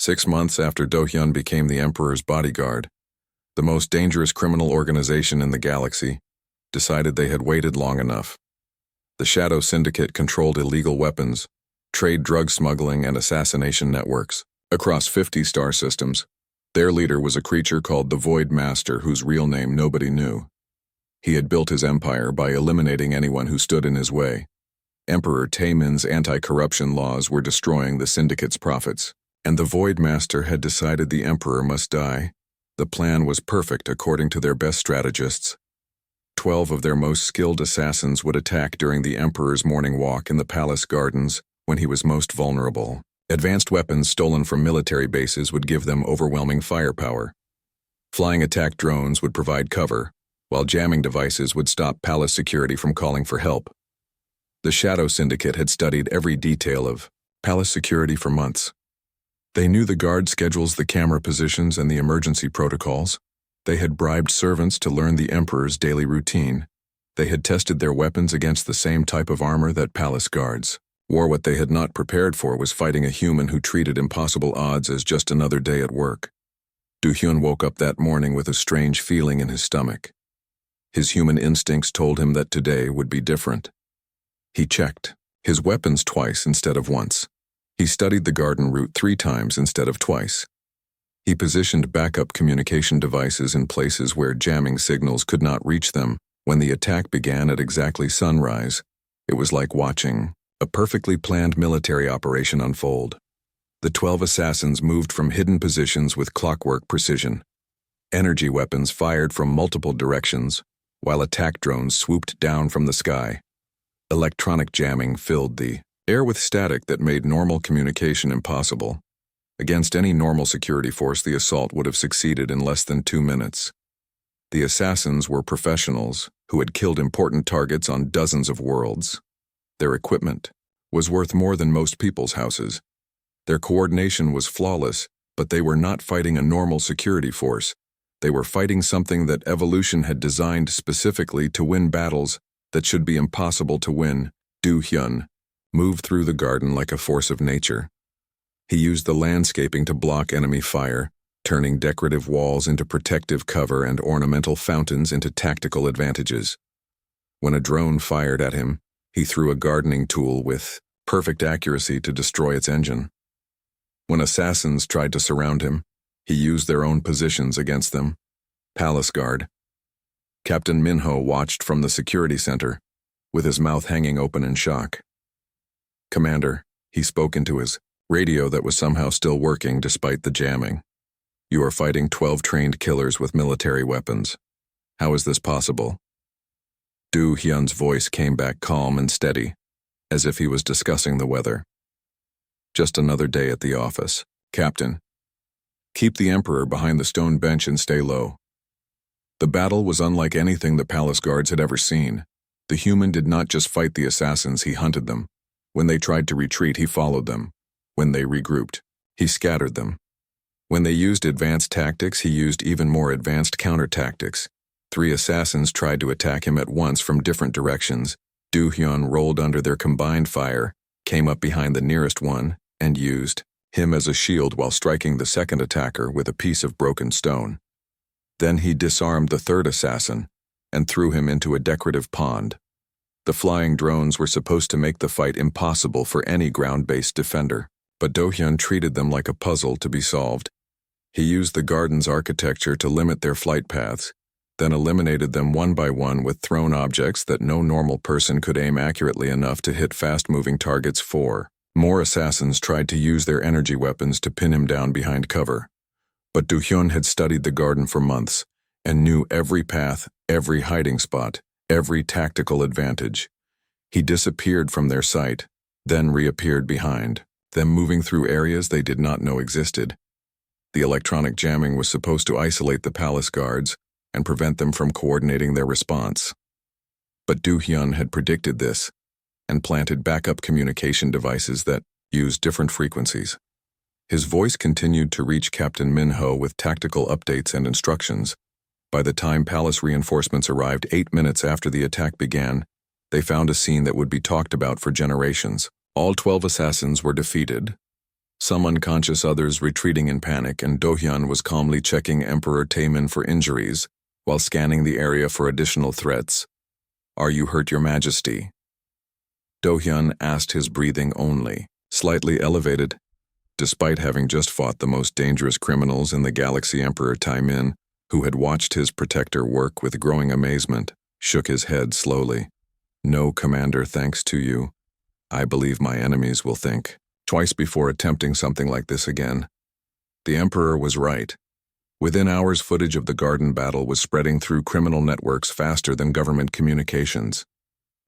6 months after Do-hyun became the Emperor's bodyguard, the most dangerous criminal organization in the galaxy decided they had waited long enough. The Shadow Syndicate controlled illegal weapons, trade drug smuggling, and assassination networks across 50 star systems. Their leader was a creature called the Void Master, whose real name nobody knew. He had built his empire by eliminating anyone who stood in his way. Emperor Taemin's anti-corruption laws were destroying the Syndicate's profits, and the Void Master had decided the Emperor must die. The plan was perfect according to their best strategists. 12 of their most skilled assassins would attack during the Emperor's morning walk in the palace gardens when he was most vulnerable. Advanced weapons stolen from military bases would give them overwhelming firepower. Flying attack drones would provide cover, while jamming devices would stop palace security from calling for help. The Shadow Syndicate had studied every detail of palace security for months. They knew the guard schedules, the camera positions, and the emergency protocols. They had bribed servants to learn the Emperor's daily routine. They had tested their weapons against the same type of armor that palace guards wore. What they had not prepared for was fighting a human who treated impossible odds as just another day at work. Do-hyun woke up that morning with a strange feeling in his stomach. His human instincts told him that today would be different. He checked his weapons twice instead of once. He studied the garden route 3 times instead of twice. He positioned backup communication devices in places where jamming signals could not reach them. When the attack began at exactly sunrise, it was like watching a perfectly planned military operation unfold. The 12 assassins moved from hidden positions with clockwork precision. Energy weapons fired from multiple directions, while attack drones swooped down from the sky. Electronic jamming filled the air with static that made normal communication impossible. Against any normal security force, the assault would have succeeded in less than 2 minutes. The assassins were professionals who had killed important targets on dozens of worlds. Their equipment was worth more than most people's houses. Their coordination was flawless, but they were not fighting a normal security force. They were fighting something that evolution had designed specifically to win battles that should be impossible to win. Do-hyun moved through the garden like a force of nature. He used the landscaping to block enemy fire, turning decorative walls into protective cover and ornamental fountains into tactical advantages. When a drone fired at him, he threw a gardening tool with perfect accuracy to destroy its engine. When assassins tried to surround him, he used their own positions against them. Palace Guard. Captain Minho watched from the security center, with his mouth hanging open in shock. "Commander," he spoke into his radio that was somehow still working despite the jamming. "You are fighting 12 trained killers with military weapons. How is this possible?" Do-hyun's voice came back calm and steady, as if he was discussing the weather. "Just another day at the office, Captain. Keep the Emperor behind the stone bench and stay low." The battle was unlike anything the palace guards had ever seen. The human did not just fight the assassins, he hunted them. When they tried to retreat, he followed them. When they regrouped, he scattered them. When they used advanced tactics, he used even more advanced counter-tactics. 3 assassins tried to attack him at once from different directions. Do-hyun rolled under their combined fire, came up behind the nearest one, and used him as a shield while striking the second attacker with a piece of broken stone. Then he disarmed the 3rd assassin and threw him into a decorative pond. The flying drones were supposed to make the fight impossible for any ground-based defender, but Do-hyun treated them like a puzzle to be solved. He used the garden's architecture to limit their flight paths, then eliminated them one by one with thrown objects that no normal person could aim accurately enough to hit fast-moving targets. 4 more assassins tried to use their energy weapons to pin him down behind cover. But Do-hyun had studied the garden for months and knew every path, every hiding spot, every tactical advantage. He disappeared from their sight, then reappeared behind them, moving through areas they did not know existed. The electronic jamming was supposed to isolate the palace guards and prevent them from coordinating their response. But Do-hyun had predicted this and planted backup communication devices that used different frequencies. His voice continued to reach Captain Minho with tactical updates and instructions. By the time palace reinforcements arrived 8 minutes after the attack began, they found a scene that would be talked about for generations. All 12 assassins were defeated. Some unconscious, others retreating in panic, and Do-hyun was calmly checking Emperor Taemin for injuries while scanning the area for additional threats. "Are you hurt, Your Majesty?" Do-hyun asked, his breathing only slightly elevated. Despite having just fought the most dangerous criminals in the galaxy, Emperor Taemin, who had watched his protector work with growing amazement, shook his head slowly. "No, Commander, thanks to you. I believe my enemies will think twice before attempting something like this again." The Emperor was right. Within hours, footage of the garden battle was spreading through criminal networks faster than government communications.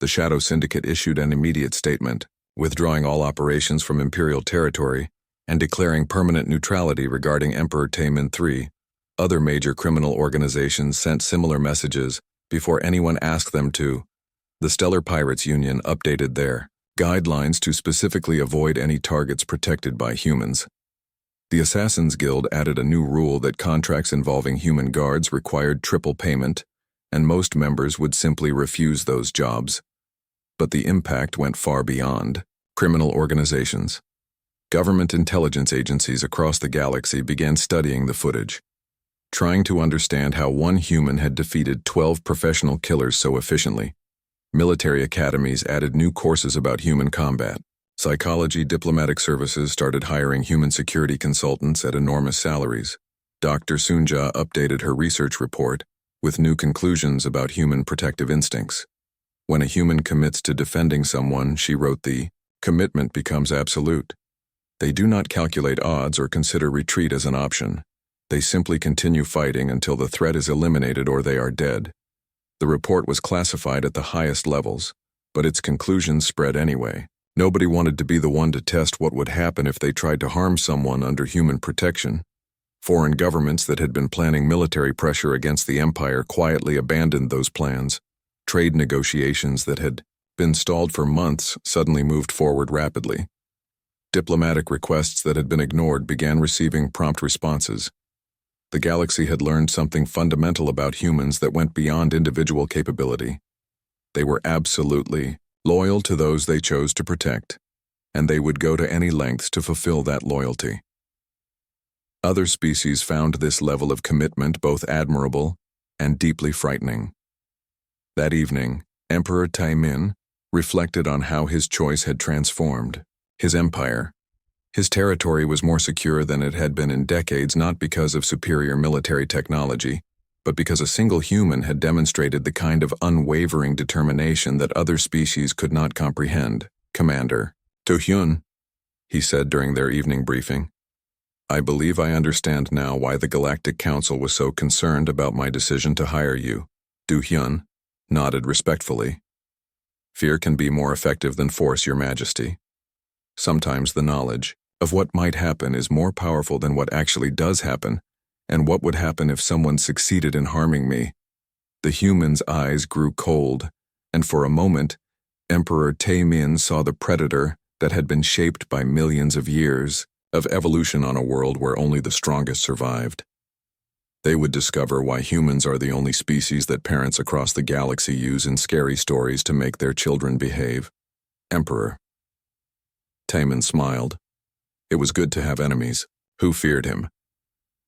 The Shadow Syndicate issued an immediate statement, withdrawing all operations from Imperial territory and declaring permanent neutrality regarding Emperor Taemin III. Other major criminal organizations sent similar messages before anyone asked them to. The Stellar Pirates Union updated their guidelines to specifically avoid any targets protected by humans. The Assassins Guild added a new rule that contracts involving human guards required triple payment, and most members would simply refuse those jobs. But the impact went far beyond criminal organizations. Government intelligence agencies across the galaxy began studying the footage, trying to understand how one human had defeated 12 professional killers so efficiently. Military academies added new courses about human combat. Psychology diplomatic services started hiring human security consultants at enormous salaries. Dr. Sunja updated her research report with new conclusions about human protective instincts. When a human commits to defending someone, she wrote, the commitment becomes absolute. They do not calculate odds or consider retreat as an option. They simply continue fighting until the threat is eliminated or they are dead. The report was classified at the highest levels, but its conclusions spread anyway. Nobody wanted to be the one to test what would happen if they tried to harm someone under human protection. Foreign governments that had been planning military pressure against the Empire quietly abandoned those plans. Trade negotiations that had been stalled for months suddenly moved forward rapidly. Diplomatic requests that had been ignored began receiving prompt responses. The galaxy had learned something fundamental about humans that went beyond individual capability. They were absolutely loyal to those they chose to protect, and they would go to any lengths to fulfill that loyalty. Other species found this level of commitment both admirable and deeply frightening. That evening, Emperor Taemin reflected on how his choice had transformed his empire. His territory was more secure than it had been in decades, not because of superior military technology, but because a single human had demonstrated the kind of unwavering determination that other species could not comprehend. "Commander Do-hyun," he said during their evening briefing, "I believe I understand now why the Galactic Council was so concerned about my decision to hire you." Do-hyun nodded respectfully. "Fear can be more effective than force, Your Majesty. Sometimes the knowledge of what might happen is more powerful than what actually does happen, and what would happen if someone succeeded in harming me." The human's eyes grew cold, and for a moment, Emperor Taemin saw the predator that had been shaped by millions of years of evolution on a world where only the strongest survived. They would discover why humans are the only species that parents across the galaxy use in scary stories to make their children behave. "Emperor." Taemin smiled. It was good to have enemies who feared him,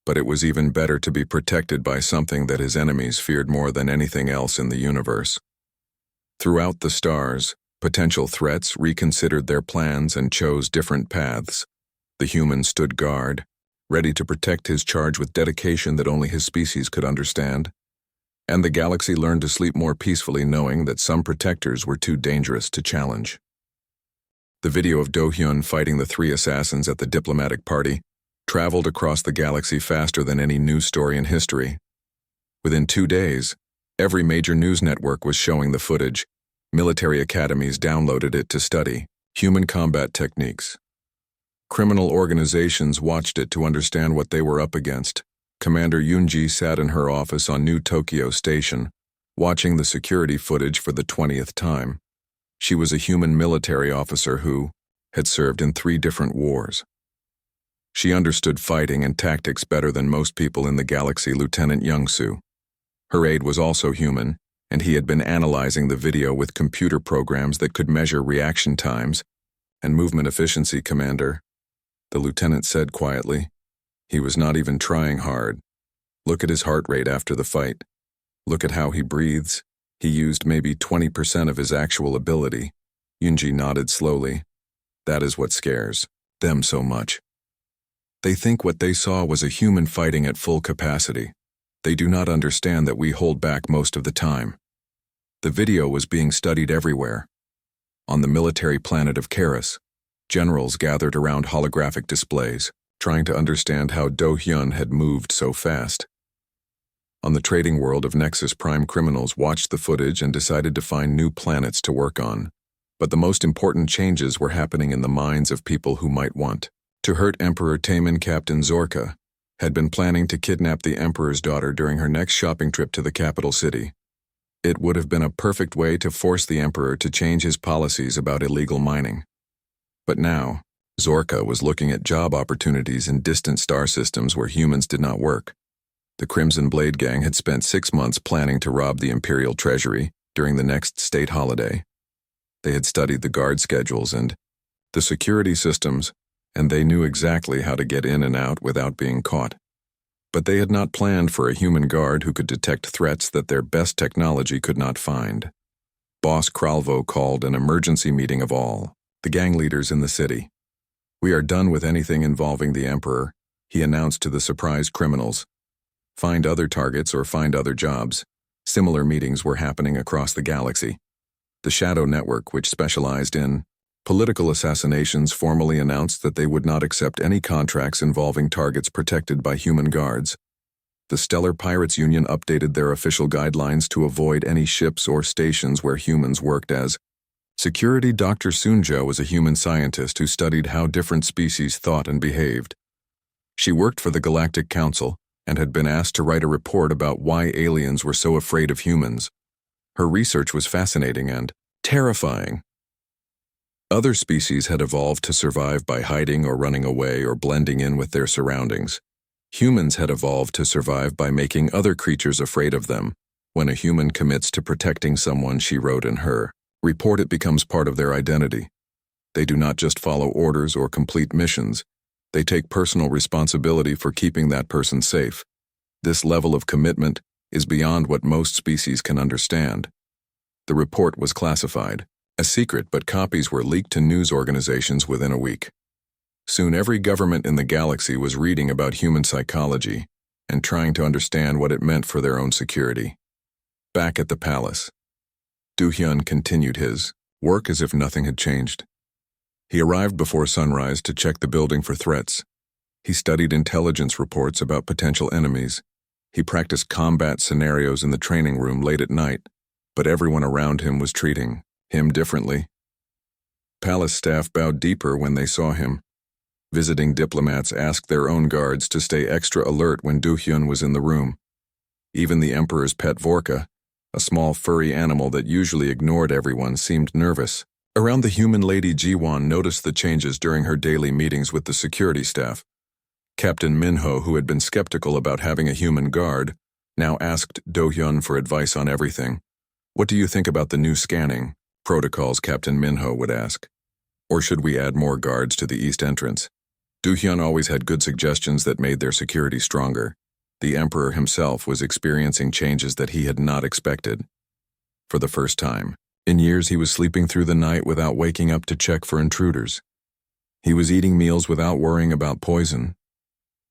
but it was even better to be protected by something that his enemies feared more than anything else in the universe. Throughout the stars, potential threats reconsidered their plans and chose different paths. The human stood guard, ready to protect his charge with dedication that only his species could understand. And the galaxy learned to sleep more peacefully knowing that some protectors were too dangerous to challenge. The video of Do-hyun fighting the 3 assassins at the diplomatic party traveled across the galaxy faster than any news story in history. Within 2 days, every major news network was showing the footage. Military academies downloaded it to study human combat techniques. Criminal organizations watched it to understand what they were up against. Commander Yoonji sat in her office on New Tokyo Station, watching the security footage for the 20th time. She was a human military officer who had served in 3 different wars. She understood fighting and tactics better than most people in the galaxy. Lieutenant Young-soo. Her aide was also human, and he had been analyzing the video with computer programs that could measure reaction times and movement efficiency. "Commander, the lieutenant said quietly. He was not even trying hard. Look at his heart rate after the fight. Look at how he breathes. He used maybe 20% of his actual ability. Yunji nodded slowly. That is what scares them so much. They think what they saw was a human fighting at full capacity. They do not understand that we hold back most of the time. The video was being studied everywhere. On the military planet of Karis, generals gathered around holographic displays, trying to understand how Do-hyun had moved so fast. On the trading world of Nexus, Prime criminals watched the footage and decided to find new planets to work on. But the most important changes were happening in the minds of people who might want to hurt Emperor Taemin. Captain Zorka had been planning to kidnap the Emperor's daughter during her next shopping trip to the capital city. It would have been a perfect way to force the Emperor to change his policies about illegal mining. But now, Zorka was looking at job opportunities in distant star systems where humans did not work. The Crimson Blade Gang had spent 6 months planning to rob the Imperial Treasury during the next state holiday. They had studied the guard schedules and the security systems, and they knew exactly how to get in and out without being caught. But they had not planned for a human guard who could detect threats that their best technology could not find. Boss Kralvo called an emergency meeting of all the gang leaders in the city. We are done with anything involving the Emperor, he announced to the surprised criminals. Find other targets or find other jobs. Similar meetings were happening across the galaxy. The Shadow Network, which specialized in political assassinations, formally announced that they would not accept any contracts involving targets protected by human guards. The Stellar Pirates Union updated their official guidelines to avoid any ships or stations where humans worked as security. Dr. Sunjo was a human scientist who studied how different species thought and behaved. She worked for the Galactic Council and had been asked to write a report about why aliens were so afraid of humans. Her research was fascinating and terrifying. Other species had evolved to survive by hiding or running away or blending in with their surroundings. Humans had evolved to survive by making other creatures afraid of them. When a human commits to protecting someone, she wrote in her report, it becomes part of their identity. They do not just follow orders or complete missions. They take personal responsibility for keeping that person safe. This level of commitment is beyond what most species can understand. The report was classified, a secret, but copies were leaked to news organizations within a week. Soon every government in the galaxy was reading about human psychology and trying to understand what it meant for their own security. Back at the palace, Do-hyun continued his work as if nothing had changed. He arrived before sunrise to check the building for threats. He studied intelligence reports about potential enemies. He practiced combat scenarios in the training room late at night, but everyone around him was treating him differently. Palace staff bowed deeper when they saw him. Visiting diplomats asked their own guards to stay extra alert when Do-hyun was in the room. Even the Emperor's pet Vorka, a small furry animal that usually ignored everyone, seemed nervous. Around the human lady, Ji-won noticed the changes during her daily meetings with the security staff. Captain Minho, who had been skeptical about having a human guard, now asked Do-hyun for advice on everything. What do you think about the new scanning protocols? Captain Minho would ask. Or should we add more guards to the east entrance? Do-hyun always had good suggestions that made their security stronger. The Emperor himself was experiencing changes that he had not expected. For the first time in years, he was sleeping through the night without waking up to check for intruders. He was eating meals without worrying about poison.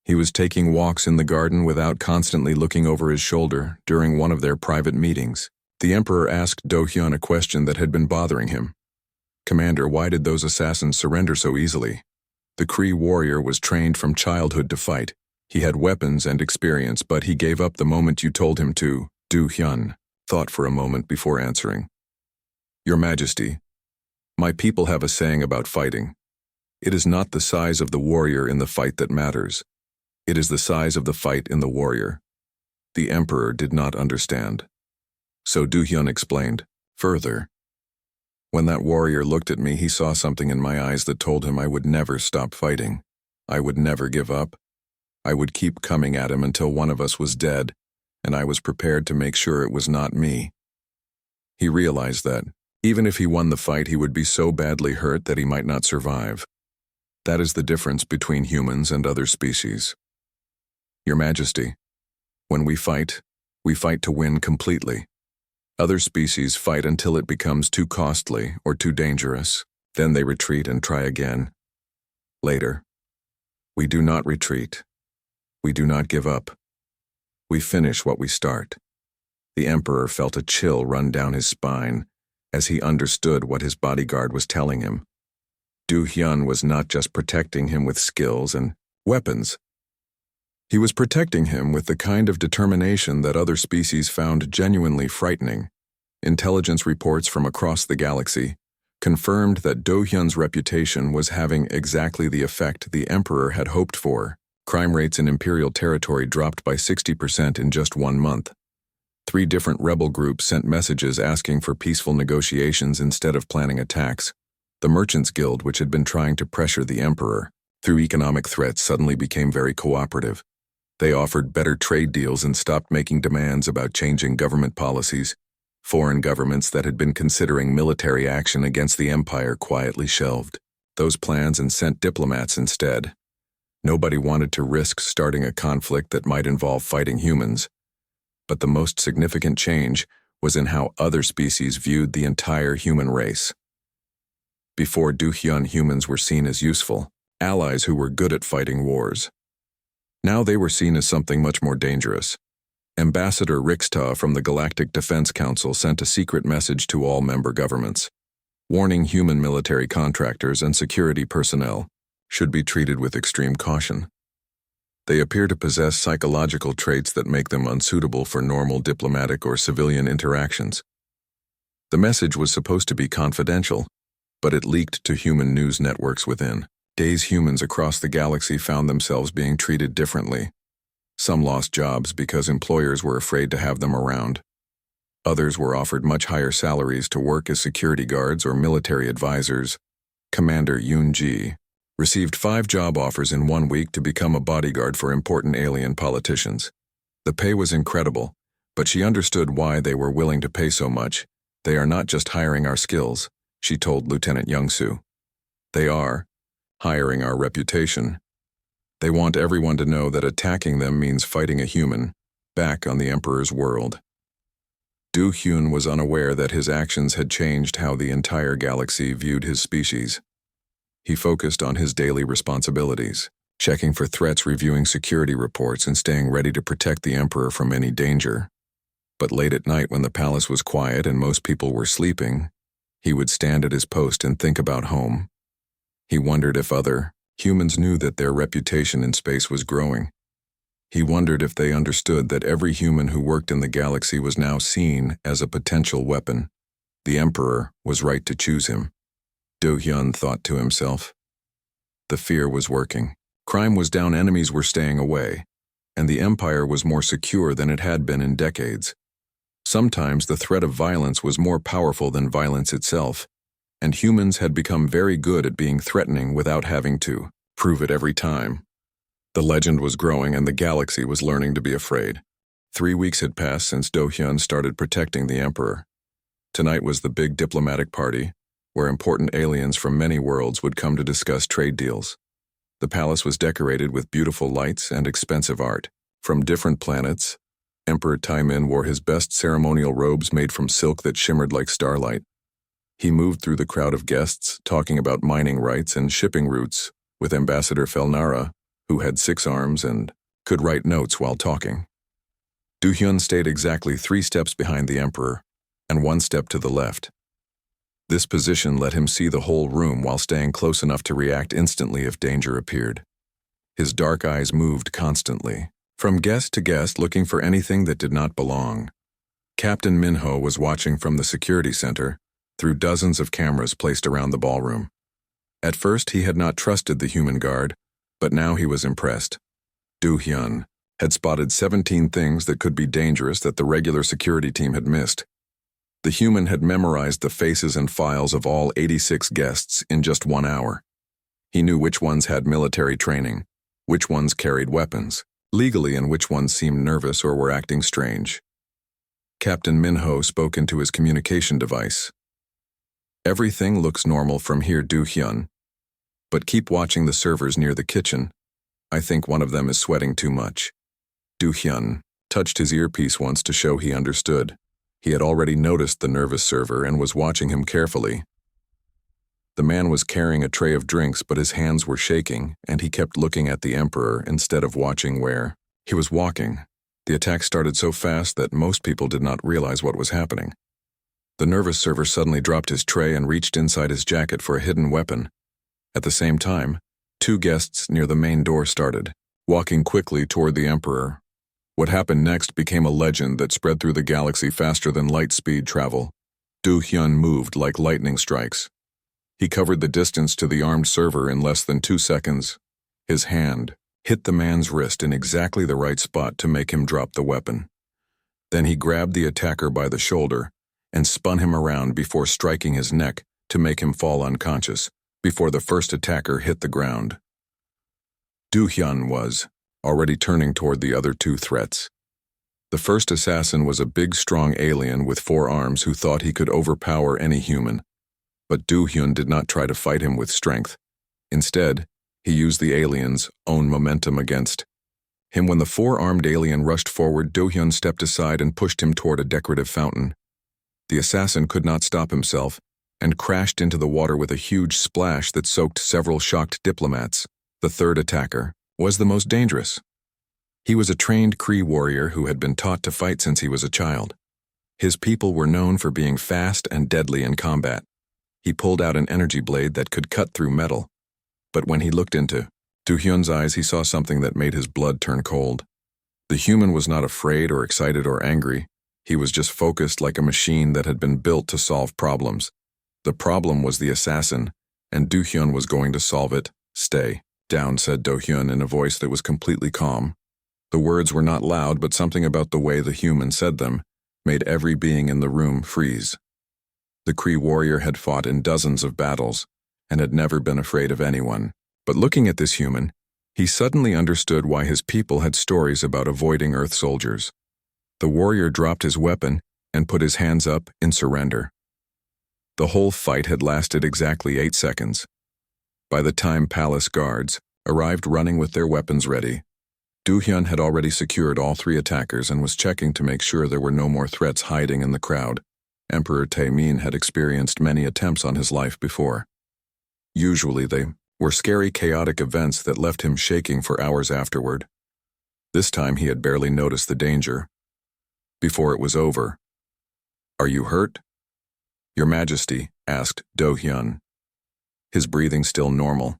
He was taking walks in the garden without constantly looking over his shoulder. During one of their private meetings, the Emperor asked Do-hyun a question that had been bothering him. Commander, why did those assassins surrender so easily? The Kree warrior was trained from childhood to fight. He had weapons and experience, but he gave up the moment you told him to. Do-hyun thought for a moment before answering. Your Majesty, my people have a saying about fighting. It is not the size of the warrior in the fight that matters. It is the size of the fight in the warrior. The Emperor did not understand. So Do-hyun explained. Further, when that warrior looked at me, he saw something in my eyes that told him I would never stop fighting. I would never give up. I would keep coming at him until one of us was dead, and I was prepared to make sure it was not me. He realized that, even if he won the fight, he would be so badly hurt that he might not survive. That is the difference between humans and other species. Your Majesty, when we fight to win completely. Other species fight until it becomes too costly or too dangerous. Then they retreat and try again. Later. We do not retreat. We do not give up. We finish what we start. The Emperor felt a chill run down his spine as he understood what his bodyguard was telling him. Du Hyun was not just protecting him with skills and weapons. He was protecting him with the kind of determination that other species found genuinely frightening. Intelligence reports from across the galaxy confirmed that Do Hyun's reputation was having exactly the effect the Emperor had hoped for. Crime rates in Imperial territory dropped by 60% in just 1 month. 3 different rebel groups sent messages asking for peaceful negotiations instead of planning attacks. The Merchants Guild, which had been trying to pressure the Emperor through economic threats, suddenly became very cooperative. They offered better trade deals and stopped making demands about changing government policies. Foreign governments that had been considering military action against the Empire quietly shelved those plans and sent diplomats instead. Nobody wanted to risk starting a conflict that might involve fighting humans. But the most significant change was in how other species viewed the entire human race. Before Du Hyun, humans were seen as useful allies who were good at fighting wars. Now they were seen as something much more dangerous. Ambassador Rixta from the Galactic Defense Council sent a secret message to all member governments, warning human military contractors and security personnel should be treated with extreme caution. They appear to possess psychological traits that make them unsuitable for normal diplomatic or civilian interactions. The message was supposed to be confidential, but it leaked to human news networks within days. Humans across the galaxy found themselves being treated differently. Some lost jobs because employers were afraid to have them around. Others were offered much higher salaries to work as security guards or military advisors. Commander Yoon-ji received 5 job offers in 1 week to become a bodyguard for important alien politicians. The pay was incredible, but she understood why they were willing to pay so much. They are not just hiring our skills, she told Lieutenant Young-soo. They are hiring our reputation. They want everyone to know that attacking them means fighting a human back on the Emperor's world. Du Hyun was unaware that his actions had changed how the entire galaxy viewed his species. He focused on his daily responsibilities, checking for threats, reviewing security reports, and staying ready to protect the Emperor from any danger. But late at night, when the palace was quiet and most people were sleeping, he would stand at his post and think about home. He wondered if other humans knew that their reputation in space was growing. He wondered if they understood that every human who worked in the galaxy was now seen as a potential weapon. The Emperor was right to choose him. Do Hyun thought to himself. The fear was working. Crime was down, enemies were staying away, and the Empire was more secure than it had been in decades. Sometimes the threat of violence was more powerful than violence itself, and humans had become very good at being threatening without having to prove it every time. The legend was growing and the galaxy was learning to be afraid. 3 weeks had passed since Do Hyun started protecting the Emperor. Tonight was the big diplomatic party, where important aliens from many worlds would come to discuss trade deals. The palace was decorated with beautiful lights and expensive art. From different planets, Emperor Taimin wore his best ceremonial robes made from silk that shimmered like starlight. He moved through the crowd of guests, talking about mining rights and shipping routes, with Ambassador Felnara, who had 6 arms and could write notes while talking. Du Hyun stayed exactly 3 steps behind the Emperor, and 1 step to the left. This position let him see the whole room while staying close enough to react instantly if danger appeared. His dark eyes moved constantly, from guest to guest, looking for anything that did not belong. Captain Minho was watching from the security center, through dozens of cameras placed around the ballroom. At first, he had not trusted the human guard, but now he was impressed. Du Hyun had spotted 17 things that could be dangerous that the regular security team had missed. The human had memorized the faces and files of all 86 guests in just 1 hour. He knew which ones had military training, which ones carried weapons legally, and which ones seemed nervous or were acting strange. Captain Minho spoke into his communication device. "Everything looks normal from here, Du Hyun. But keep watching the servers near the kitchen. I think one of them is sweating too much. Do-hyun touched his earpiece once to show he understood. He had already noticed the nervous server and was watching him carefully. The man was carrying a tray of drinks, but his hands were shaking, and he kept looking at the Emperor instead of watching where he was walking. The attack started so fast that most people did not realize what was happening. The nervous server suddenly dropped his tray and reached inside his jacket for a hidden weapon. At the same time, two guests near the main door started walking quickly toward the Emperor. What happened next became a legend that spread through the galaxy faster than light-speed travel. Do-hyun moved like lightning strikes. He covered the distance to the armed server in less than 2 seconds. His hand hit the man's wrist in exactly the right spot to make him drop the weapon. Then he grabbed the attacker by the shoulder and spun him around before striking his neck to make him fall unconscious before the first attacker hit the ground. Do-hyun was already turning toward the other two threats. The first assassin was a big, strong alien with 4 arms who thought he could overpower any human. But Do-hyun did not try to fight him with strength. Instead, he used the alien's own momentum against him. When the 4-armed alien rushed forward, Do-hyun stepped aside and pushed him toward a decorative fountain. The assassin could not stop himself and crashed into the water with a huge splash that soaked several shocked diplomats. The third attacker was the most dangerous. He was a trained Kree warrior who had been taught to fight since he was a child. His people were known for being fast and deadly in combat. He pulled out an energy blade that could cut through metal. But when he looked into Do-hyun's eyes, he saw something that made his blood turn cold. The human was not afraid or excited or angry. He was just focused like a machine that had been built to solve problems. The problem was the assassin, and Do-hyun was going to solve it. "Stay down," said Do-hyun in a voice that was completely calm. The words were not loud, but something about the way the human said them made every being in the room freeze. The Kree warrior had fought in dozens of battles and had never been afraid of anyone. But looking at this human, he suddenly understood why his people had stories about avoiding Earth soldiers. The warrior dropped his weapon and put his hands up in surrender. The whole fight had lasted exactly 8 seconds. By the time palace guards arrived running with their weapons ready, Do-hyun had already secured all 3 attackers and was checking to make sure there were no more threats hiding in the crowd. Emperor Taemin had experienced many attempts on his life before. Usually they were scary, chaotic events that left him shaking for hours afterward. This time he had barely noticed the danger. Before it was over, "Are you hurt?" "Your Majesty," asked Do-hyun, his breathing still normal,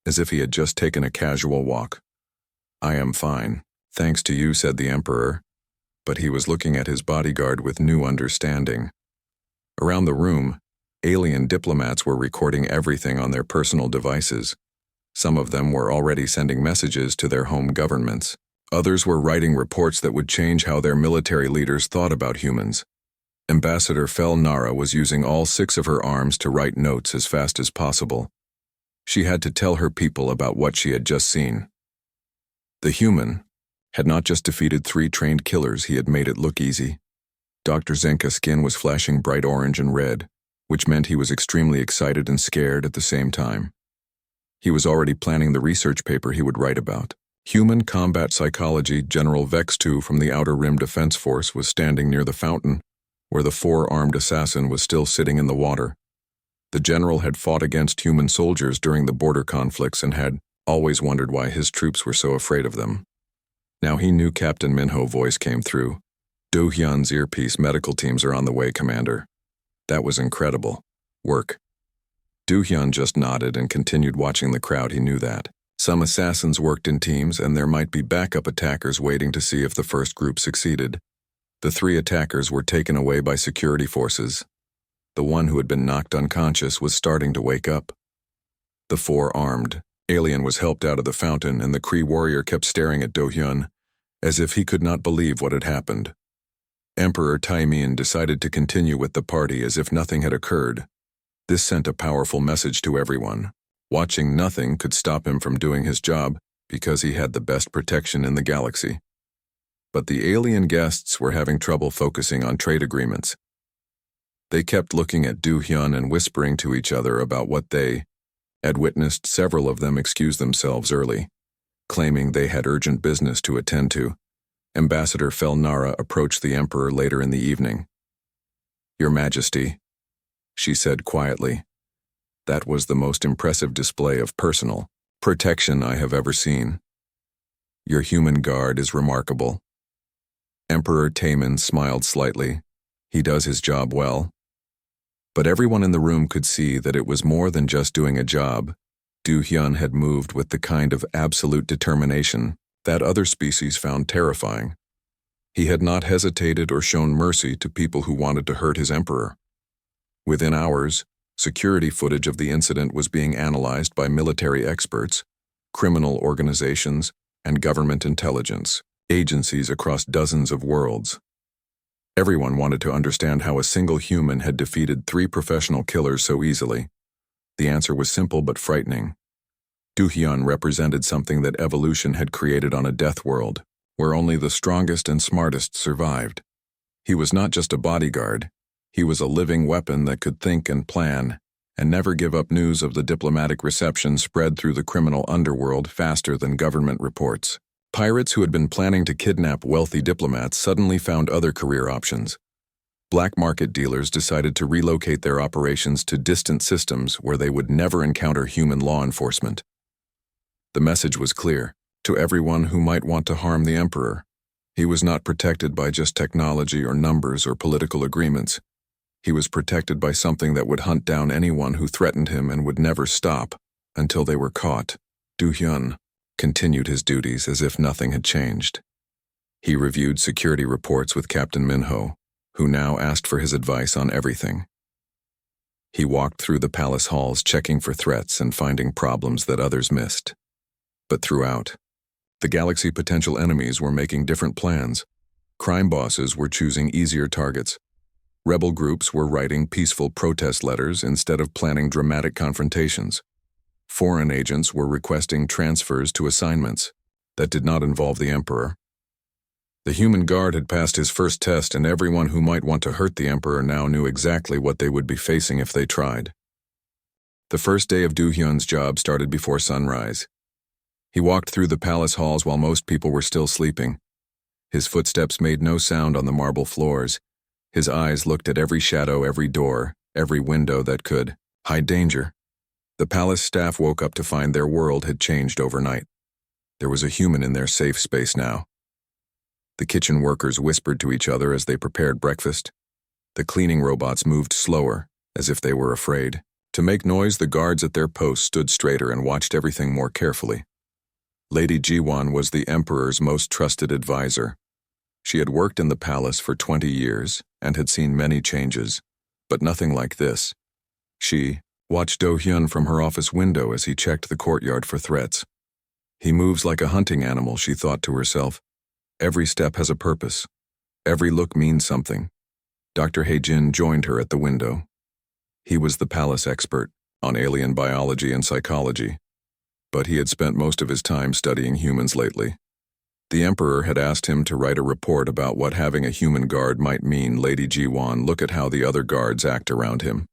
as if he had just taken a casual walk. "I am fine, thanks to you," said the Emperor, but he was looking at his bodyguard with new understanding. Around the room, alien diplomats were recording everything on their personal devices. Some of them were already sending messages to their home governments. Others were writing reports that would change how their military leaders thought about humans. Ambassador Fel Nara was using all 6 of her arms to write notes as fast as possible. She had to tell her people about what she had just seen. The human had not just defeated 3 trained killers, he had made it look easy. Dr. Zenka's skin was flashing bright orange and red, which meant he was extremely excited and scared at the same time. He was already planning the research paper he would write about. Human combat psychology. General Vex II from the Outer Rim Defense Force was standing near the fountain, where the 4-armed assassin was still sitting in the water. The general had fought against human soldiers during the border conflicts and had always wondered why his troops were so afraid of them. Now he knew Captain Minho's voice came through. "Do-hyun's earpiece. Medical teams are on the way, Commander." That was incredible work. Do-hyun just nodded and continued watching the crowd. He knew that some assassins worked in teams and there might be backup attackers waiting to see if the first group succeeded. The 3 attackers were taken away by security forces. The one who had been knocked unconscious was starting to wake up. The 4-armed alien was helped out of the fountain, and the Kree warrior kept staring at Do-hyun as if he could not believe what had happened. Emperor Taemin decided to continue with the party as if nothing had occurred. This sent a powerful message to everyone. Watching nothing could stop him from doing his job because he had the best protection in the galaxy. But the alien guests were having trouble focusing on trade agreements. They kept looking at Do-hyun and whispering to each other about what they Ed witnessed several of them excuse themselves early, claiming they had urgent business to attend to. Ambassador Felnara approached the emperor later in the evening. "Your Majesty," she said quietly, "that was the most impressive display of personal protection I have ever seen. Your human guard is remarkable." Emperor Taemin smiled slightly. He does his job well. But everyone in the room could see that it was more than just doing a job. Du Hyun had moved with the kind of absolute determination that other species found terrifying. He had not hesitated or shown mercy to people who wanted to hurt his emperor. Within hours, security footage of the incident was being analyzed by military experts, criminal organizations, and government intelligence agencies across dozens of worlds. Everyone wanted to understand how a single human had defeated 3 professional killers so easily. The answer was simple but frightening. Du Hyun represented something that evolution had created on a death world, where only the strongest and smartest survived. He was not just a bodyguard. He was a living weapon that could think and plan, and never give up news of the diplomatic reception spread through the criminal underworld faster than government reports. Pirates who had been planning to kidnap wealthy diplomats suddenly found other career options. Black market dealers decided to relocate their operations to distant systems where they would never encounter human law enforcement. The message was clear to everyone who might want to harm the emperor. He was not protected by just technology or numbers or political agreements. He was protected by something that would hunt down anyone who threatened him and would never stop until they were caught. Du Hyun continued his duties as if nothing had changed. He reviewed security reports with Captain Minho, who now asked for his advice on everything. He walked through the palace halls checking for threats and finding problems that others missed. But throughout, the galaxy potential enemies were making different plans. Crime bosses were choosing easier targets. Rebel groups were writing peaceful protest letters instead of planning dramatic confrontations. Foreign agents were requesting transfers to assignments that did not involve the emperor. The human guard had passed his first test, and everyone who might want to hurt the emperor now knew exactly what they would be facing if they tried. The first day of Du Hyun's job started before sunrise. He walked through the palace halls while most people were still sleeping. His footsteps made no sound on the marble floors. His eyes looked at every shadow, every door, every window that could hide danger. The palace staff woke up to find their world had changed overnight. There was a human in their safe space now. The kitchen workers whispered to each other as they prepared breakfast. The cleaning robots moved slower, as if they were afraid. To make noise, the guards at their posts stood straighter and watched everything more carefully. Lady Jiwon was the emperor's most trusted advisor. She had worked in the palace for 20 years and had seen many changes, but nothing like this. She watched Do Hyun from her office window as he checked the courtyard for threats. He moves like a hunting animal, she thought to herself. Every step has a purpose. Every look means something. Dr. Hae-jin joined her at the window. He was the palace expert on alien biology and psychology, but he had spent most of his time studying humans lately. The emperor had asked him to write a report about what having a human guard might mean. Lady Jiwon looked at how the other guards act around him.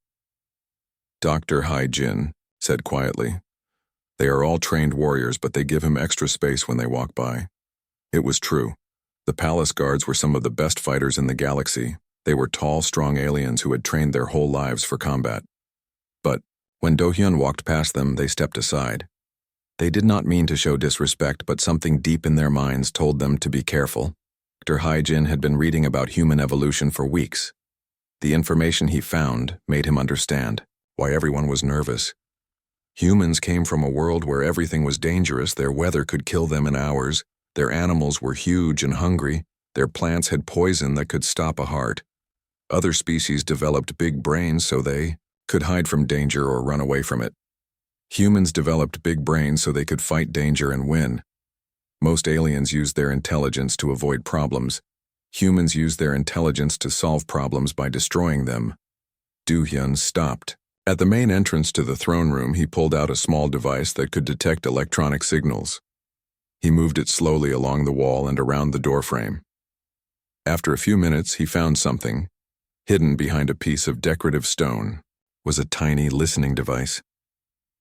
Dr. Hae-jin said quietly, "They are all trained warriors, but they give him extra space when they walk by." It was true. The palace guards were some of the best fighters in the galaxy. They were tall, strong aliens who had trained their whole lives for combat. But when Do Hyun walked past them, they stepped aside. They did not mean to show disrespect, but something deep in their minds told them to be careful. Dr. Hae-jin had been reading about human evolution for weeks. The information he found made him understand why everyone was nervous. Humans came from a world where everything was dangerous. Their weather could kill them in hours. Their animals were huge and hungry. Their plants had poison that could stop a heart. Other species developed big brains so they could hide from danger or run away from it. Humans developed big brains so they could fight danger and win. Most aliens used their intelligence to avoid problems. Humans used their intelligence to solve problems by destroying them. Du Hyun stopped. At the main entrance to the throne room, he pulled out a small device that could detect electronic signals. He moved it slowly along the wall and around the doorframe. After a few minutes, he found something. Hidden behind a piece of decorative stone was a tiny listening device.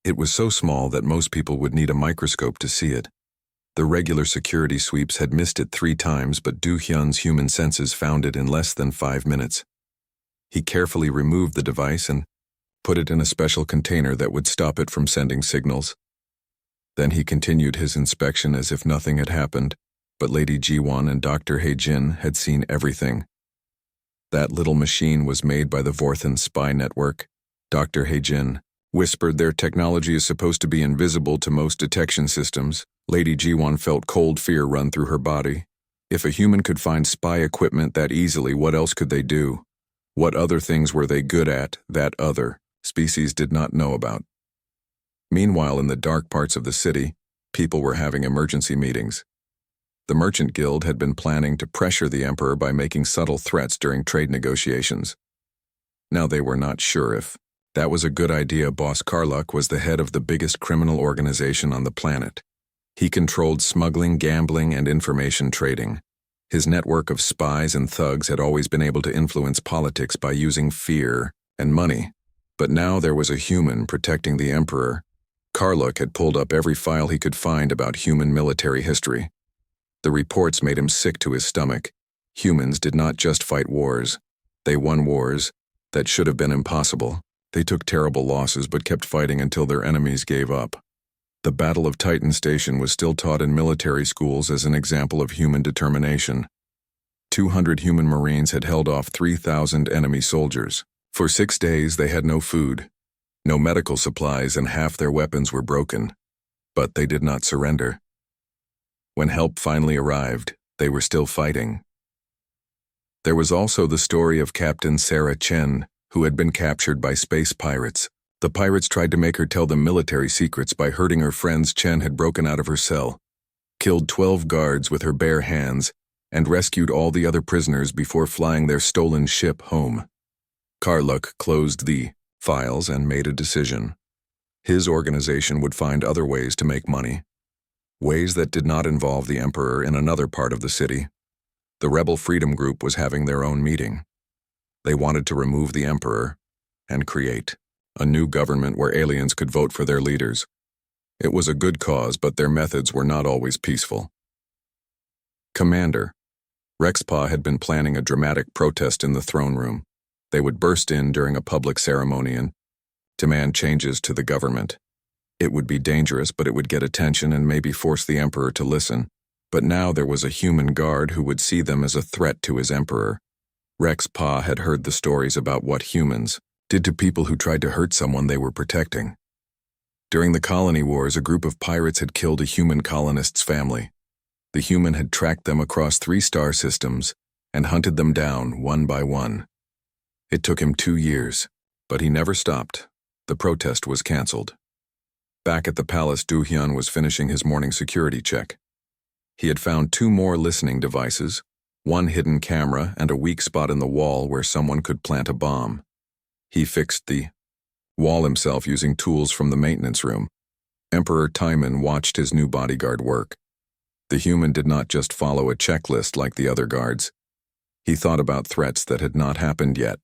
It was so small that most people would need a microscope to see it. The regular security sweeps had missed it 3 times, but Do Hyun's human senses found it in less than 5 minutes. He carefully removed the device and put it in a special container that would stop it from sending signals. Then he continued his inspection as if nothing had happened, but Lady Jiwon and Dr. Hae-jin had seen everything. That little machine was made by the Vorthan spy network. Dr. Hae-jin whispered, "Their technology is supposed to be invisible to most detection systems." Lady Jiwon felt cold fear run through her body. If a human could find spy equipment that easily, what else could they do? What other things were they good at that other species did not know about? Meanwhile, in the dark parts of the city, people were having emergency meetings. The Merchant Guild had been planning to pressure the Emperor by making subtle threats during trade negotiations. Now they were not sure if that was a good idea. Boss Karluk was the head of the biggest criminal organization on the planet. He controlled smuggling, gambling, and information trading. His network of spies and thugs had always been able to influence politics by using fear and money. But now there was a human protecting the Emperor. Karluk had pulled up every file he could find about human military history. The reports made him sick to his stomach. Humans did not just fight wars. They won wars that should have been impossible. They took terrible losses but kept fighting until their enemies gave up. The Battle of Titan Station was still taught in military schools as an example of human determination. 200 human Marines had held off 3,000 enemy soldiers. For 6 days they had no food, no medical supplies, and half their weapons were broken. But they did not surrender. When help finally arrived, they were still fighting. There was also the story of Captain Sarah Chen, who had been captured by space pirates. The pirates tried to make her tell them military secrets by hurting her friends. Chen had broken out of her cell, killed 12 guards with her bare hands, and rescued all the other prisoners before flying their stolen ship home. Karluk closed the files and made a decision. His organization would find other ways to make money, ways that did not involve the Emperor in another part of the city. The Rebel Freedom Group was having their own meeting. They wanted to remove the Emperor and create a new government where aliens could vote for their leaders. It was a good cause, but their methods were not always peaceful. Commander Rexpaw had been planning a dramatic protest in the throne room. They would burst in during a public ceremony and demand changes to the government. It would be dangerous, but it would get attention and maybe force the Emperor to listen. But now there was a human guard who would see them as a threat to his Emperor. Rexpaw had heard the stories about what humans did to people who tried to hurt someone they were protecting. During the colony wars, a group of pirates had killed a human colonist's family. The human had tracked them across 3 star systems and hunted them down one by one. It took him 2 years, but he never stopped. The protest was canceled. Back at the palace, Do Hyun was finishing his morning security check. He had found 2 more listening devices, 1 hidden camera, and a weak spot in the wall where someone could plant a bomb. He fixed the wall himself using tools from the maintenance room. Emperor Timon watched his new bodyguard work. The human did not just follow a checklist like the other guards. He thought about threats that had not happened yet.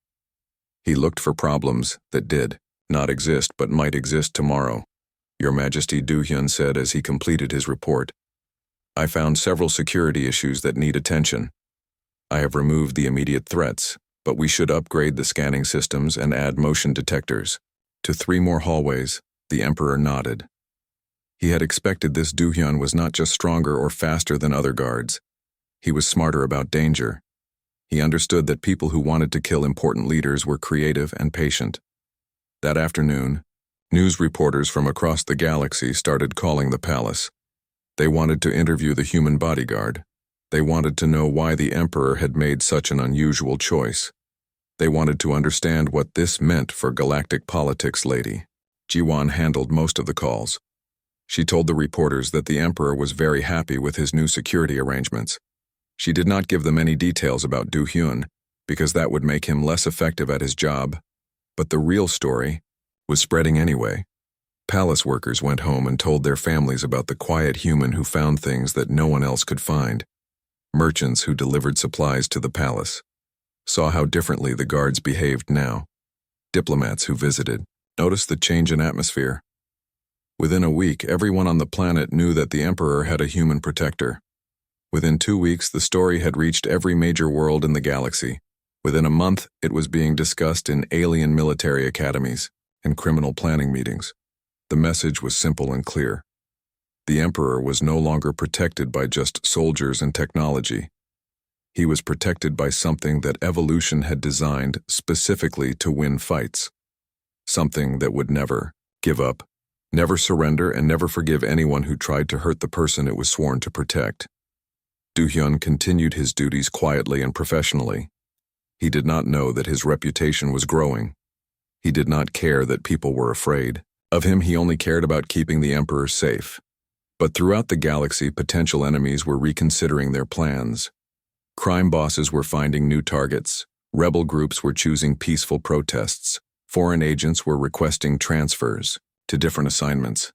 He looked for problems that did not exist but might exist tomorrow. "Your Majesty," Do Hyun said as he completed his report, "I found several security issues that need attention. I have removed the immediate threats, but we should upgrade the scanning systems and add motion detectors to 3 more hallways." The Emperor nodded. He had expected this. Do Hyun was not just stronger or faster than other guards. He was smarter about danger. He understood that people who wanted to kill important leaders were creative and patient. That afternoon, news reporters from across the galaxy started calling the palace. They wanted to interview the human bodyguard. They wanted to know why the Emperor had made such an unusual choice. They wanted to understand what this meant for galactic politics. Lady Jiwon handled most of the calls. She told the reporters that the Emperor was very happy with his new security arrangements. She did not give them any details about Do Hyun, because that would make him less effective at his job. But the real story was spreading anyway. Palace workers went home and told their families about the quiet human who found things that no one else could find. Merchants who delivered supplies to the palace saw how differently the guards behaved now. Diplomats who visited noticed the change in atmosphere. Within a week, everyone on the planet knew that the Emperor had a human protector. Within 2 weeks, the story had reached every major world in the galaxy. Within a month, it was being discussed in alien military academies and criminal planning meetings. The message was simple and clear. The Emperor was no longer protected by just soldiers and technology. He was protected by something that evolution had designed specifically to win fights. Something that would never give up, never surrender, and never forgive anyone who tried to hurt the person it was sworn to protect. Do-hyun continued his duties quietly and professionally. He did not know that his reputation was growing. He did not care that people were afraid. Of him, he only cared about keeping the Emperor safe. But throughout the galaxy, potential enemies were reconsidering their plans. Crime bosses were finding new targets. Rebel groups were choosing peaceful protests. Foreign agents were requesting transfers to different assignments.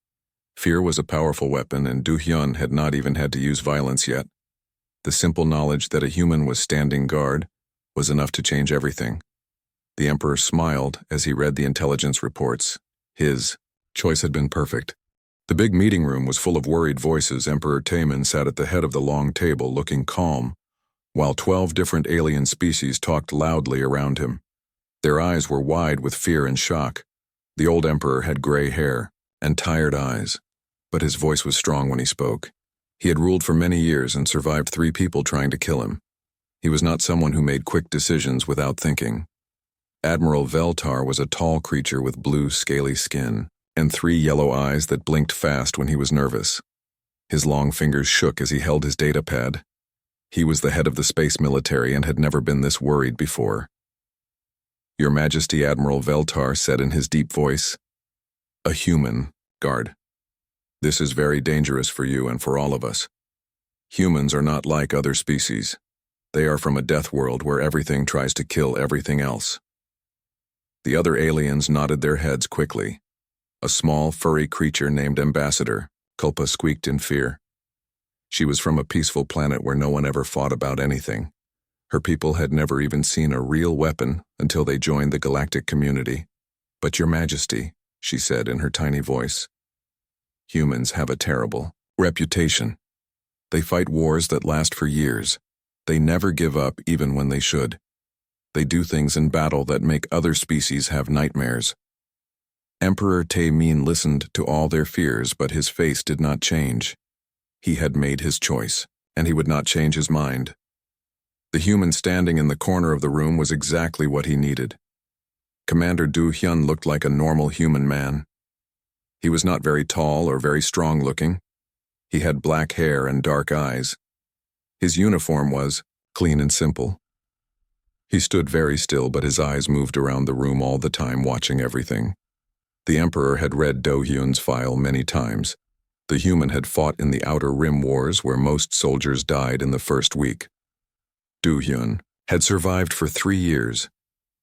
Fear was a powerful weapon, and Do-hyun had not even had to use violence yet. The simple knowledge that a human was standing guard was enough to change everything. The Emperor smiled as he read the intelligence reports. His choice had been perfect. The big meeting room was full of worried voices. Emperor Taemin sat at the head of the long table, looking calm, while 12 different alien species talked loudly around him. Their eyes were wide with fear and shock. The old Emperor had gray hair and tired eyes, but his voice was strong when he spoke. He had ruled for many years and survived 3 people trying to kill him. He was not someone who made quick decisions without thinking. Admiral Veltar was a tall creature with blue, scaly skin and 3 yellow eyes that blinked fast when he was nervous. His long fingers shook as he held his data pad. He was the head of the space military and had never been this worried before. "Your Majesty," Admiral Veltar said in his deep voice. "A human guard. This is very dangerous for you and for all of us. Humans are not like other species. They are from a death world where everything tries to kill everything else." The other aliens nodded their heads quickly. A small, furry creature named Ambassador, Culpa, squeaked in fear. She was from a peaceful planet where no one ever fought about anything. Her people had never even seen a real weapon until they joined the galactic community. "But Your Majesty," she said in her tiny voice, "humans have a terrible reputation. They fight wars that last for years. They never give up even when they should. They do things in battle that make other species have nightmares." Emperor Taemin listened to all their fears, but his face did not change. He had made his choice, and he would not change his mind. The human standing in the corner of the room was exactly what he needed. Commander Do-hyun looked like a normal human man. He was not very tall or very strong-looking. He had black hair and dark eyes. His uniform was clean and simple. He stood very still, but his eyes moved around the room all the time, watching everything. The Emperor had read Do-hyun's file many times. The human had fought in the Outer Rim Wars, where most soldiers died in the first week. Do-hyun had survived for 3 years.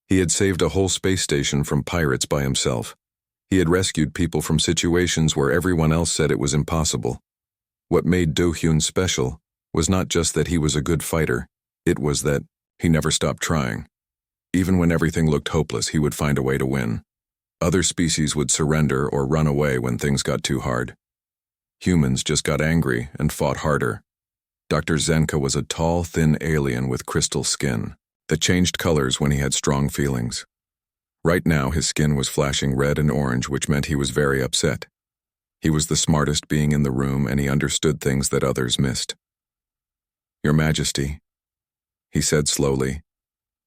He had saved a whole space station from pirates by himself. He had rescued people from situations where everyone else said it was impossible. What made Do-hyun special was not just that he was a good fighter, it was that he never stopped trying. Even when everything looked hopeless, he would find a way to win. Other species would surrender or run away when things got too hard. Humans just got angry and fought harder. Dr. Zenka was a tall, thin alien with crystal skin that changed colors when he had strong feelings. Right now, his skin was flashing red and orange, which meant he was very upset. He was the smartest being in the room, and he understood things that others missed. "Your Majesty," he said slowly,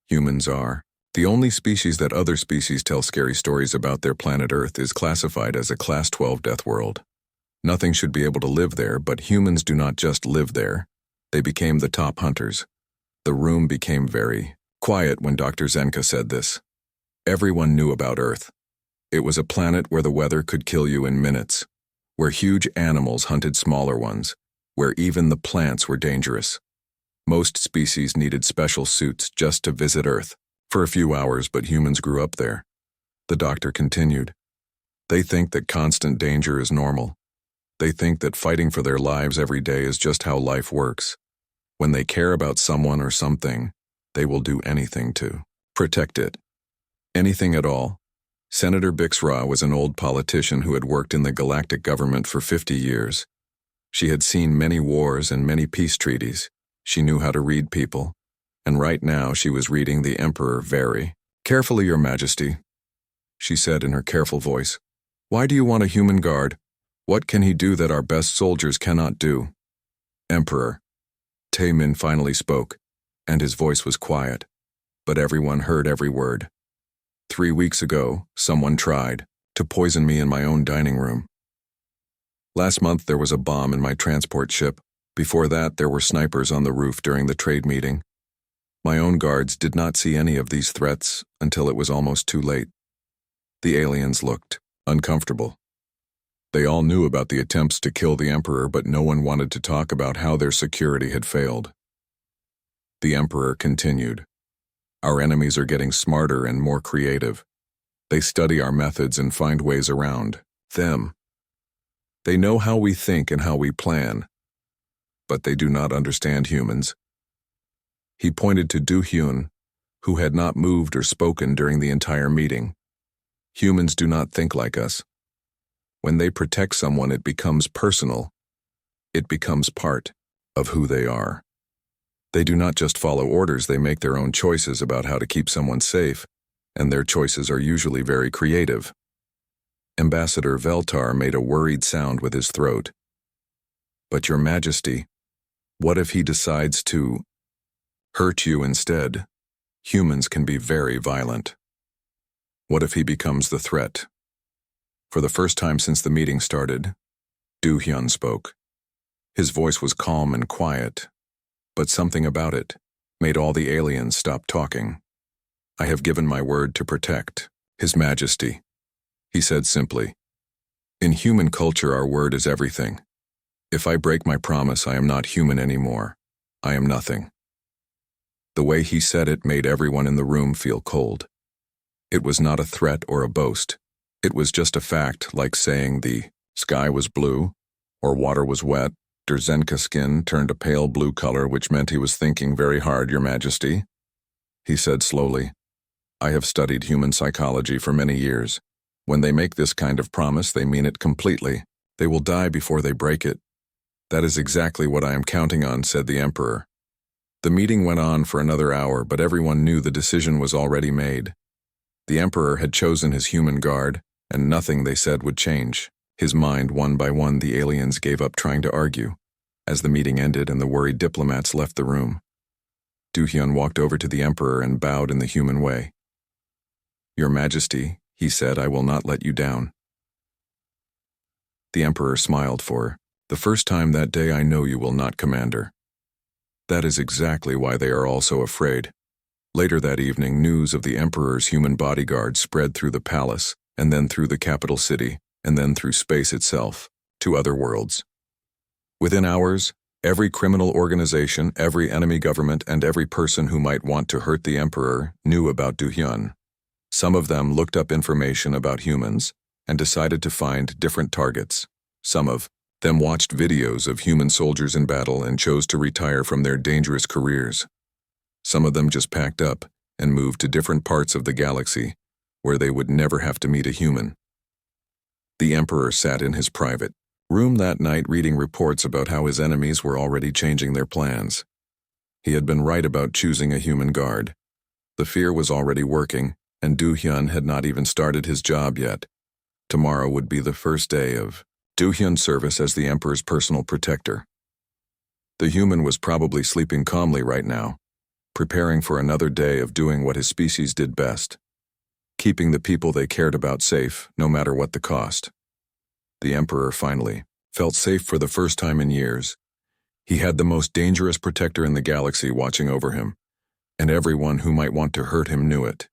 "humans are the only species that other species tell scary stories about. Their planet Earth is classified as a Class 12 death world. Nothing should be able to live there, but humans do not just live there. They became the top hunters." The room became very quiet when Dr. Zenka said this. Everyone knew about Earth. It was a planet where the weather could kill you in minutes, where huge animals hunted smaller ones, where even the plants were dangerous. Most species needed special suits just to visit Earth for a few hours, but humans grew up there. The doctor continued. They think that constant danger is normal. They think that fighting for their lives every day is just how life works. When they care about someone or something, they will do anything to protect it. Anything at all. Senator Bixra was an old politician who had worked in the galactic government for 50 years. She had seen many wars and many peace treaties. She knew how to read people, and right now she was reading the Emperor very carefully. "Your Majesty," she said in her careful voice. "Why do you want a human guard? What can he do that our best soldiers cannot do?" "Emperor," Taemin finally spoke, and his voice was quiet, but everyone heard every word. 3 weeks ago, someone tried to poison me in my own dining room. Last month there was a bomb in my transport ship. Before that, there were snipers on the roof during the trade meeting. My own guards did not see any of these threats until it was almost too late. The aliens looked uncomfortable. They all knew about the attempts to kill the Emperor, but no one wanted to talk about how their security had failed. The Emperor continued. "Our enemies are getting smarter and more creative. They study our methods and find ways around them. They know how we think and how we plan, but they do not understand humans." He pointed to Do Hyun, who had not moved or spoken during the entire meeting. "Humans do not think like us. When they protect someone, it becomes personal. It becomes part of who they are. They do not just follow orders, they make their own choices about how to keep someone safe, and their choices are usually very creative." Ambassador Veltar made a worried sound with his throat. "But Your Majesty, what if he decides to hurt you instead? Humans can be very violent. What if he becomes the threat?" For the first time since the meeting started, Do Hyun spoke. His voice was calm and quiet, but something about it made all the aliens stop talking. "I have given my word to protect His Majesty," he said simply. "In human culture, our word is everything. If I break my promise, I am not human anymore. I am nothing." The way he said it made everyone in the room feel cold. It was not a threat or a boast. It was just a fact, like saying the sky was blue or water was wet. Derzenka's skin turned a pale blue color, which meant he was thinking very hard. "Your Majesty," he said slowly, "I have studied human psychology for many years. When they make this kind of promise, they mean it completely. They will die before they break it." "That is exactly what I am counting on," said the Emperor. The meeting went on for another hour, but everyone knew the decision was already made. The Emperor had chosen his human guard, and nothing they said would change. His mind, one by one, the aliens gave up trying to argue. As the meeting ended and the worried diplomats left the room, Do Hyun walked over to the Emperor and bowed in the human way. "Your Majesty," he said, "I will not let you down." The Emperor smiled. "For the first time that day, I know you will not, Commander." That is exactly why they are all so afraid. Later that evening, news of the Emperor's human bodyguard spread through the palace, and then through the capital city, and then through space itself, to other worlds. Within hours, every criminal organization, every enemy government, and every person who might want to hurt the Emperor knew about Do Hyun. Some of them looked up information about humans and decided to find different targets. Some of them watched videos of human soldiers in battle and chose to retire from their dangerous careers. Some of them just packed up and moved to different parts of the galaxy where they would never have to meet a human. The Emperor sat in his private room that night reading reports about how his enemies were already changing their plans. He had been right about choosing a human guard. The fear was already working, and Do Hyun had not even started his job yet. Tomorrow would be the first day of Do Hyun's service as the Emperor's personal protector. The human was probably sleeping calmly right now, preparing for another day of doing what his species did best, keeping the people they cared about safe, no matter what the cost. The Emperor finally felt safe for the first time in years. He had the most dangerous protector in the galaxy watching over him, and everyone who might want to hurt him knew it.